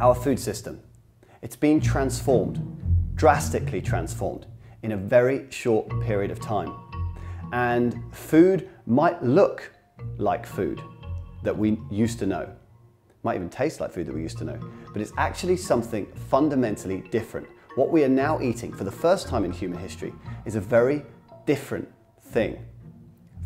our food system. It's been transformed, drastically transformed, in a very short period of time. And food might look like food that we used to know. Might even taste like food that we used to know. But it's actually something fundamentally different. What we are now eating for the first time in human history is a very different thing.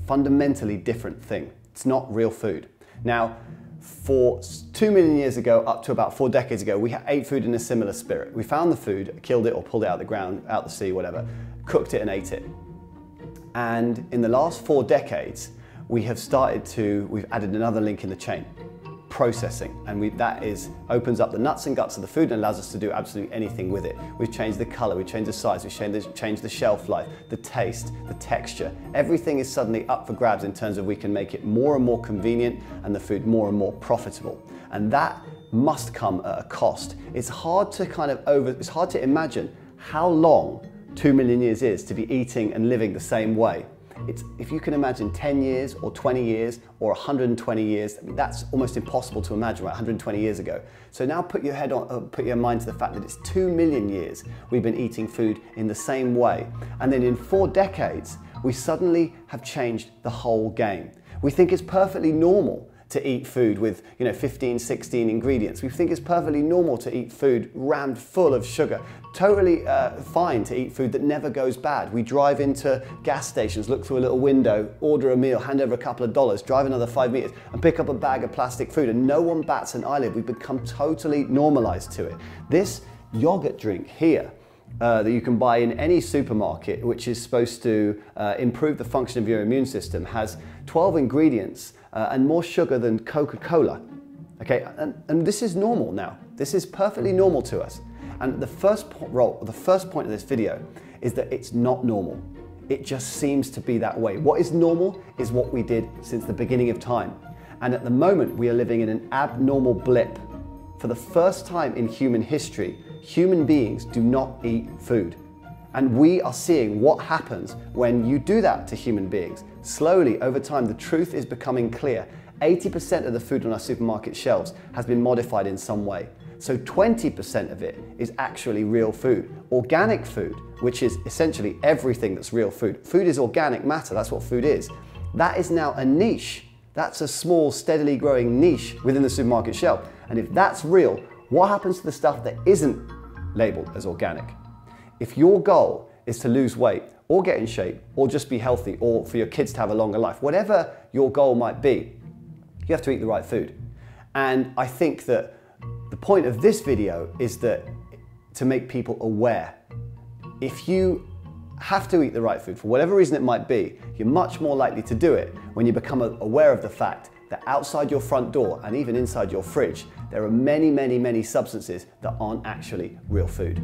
Fundamentally different thing. It's not real food. Now, for 2 million years ago, up to about 4 decades ago, we ate food in a similar spirit. We found the food, killed it or pulled it out of the ground, out the sea, whatever, cooked it and ate it. And in the last 4 decades, we've added another link in the chain, processing. And that opens up the nuts and guts of the food and allows us to do absolutely anything with it. We've changed the color, we've changed the size, we've changed the shelf life, the taste, the texture. Everything is suddenly up for grabs in terms of we can make it more and more convenient and the food more and more profitable. And that must come at a cost. It's hard to imagine how long 2 million years is to be eating and living the same way. If you can imagine 10 years or 20 years or 120 years, that's almost impossible to imagine, right? 120 years ago. So now put your mind to the fact that it's 2 million years we've been eating food in the same way. And then in 4 decades, we suddenly have changed the whole game. We think it's perfectly normal to eat food with 15, 16 ingredients. We think it's perfectly normal to eat food rammed full of sugar. Totally fine to eat food that never goes bad. We drive into gas stations, look through a little window, order a meal, hand over a couple of dollars, drive another 5 meters and pick up a bag of plastic food and no one bats an eyelid. We've become totally normalized to it. This yogurt drink here that you can buy in any supermarket, which is supposed to improve the function of your immune system, has 12 ingredients and more sugar than Coca-Cola. Okay, and this is normal now. This is perfectly normal to us. And the first point of this video is that it's not normal. It just seems to be that way. What is normal is what we did since the beginning of time. And at the moment, we are living in an abnormal blip. For the first time in human history, human beings do not eat food. And we are seeing what happens when you do that to human beings. Slowly, over time, the truth is becoming clear. 80% of the food on our supermarket shelves has been modified in some way. So 20% of it is actually real food. Organic food, which is essentially everything that's real food. Food is organic matter, that's what food is. That is now a niche. That's a small, steadily growing niche within the supermarket shelf. And if that's real, what happens to the stuff that isn't labeled as organic? If your goal is to lose weight or get in shape or just be healthy or for your kids to have a longer life, whatever your goal might be, you have to eat the right food. And I think that the point of this video is to make people aware. If you have to eat the right food for whatever reason it might be, you're much more likely to do it when you become aware of the fact that outside your front door and even inside your fridge, there are many, many, many substances that aren't actually real food.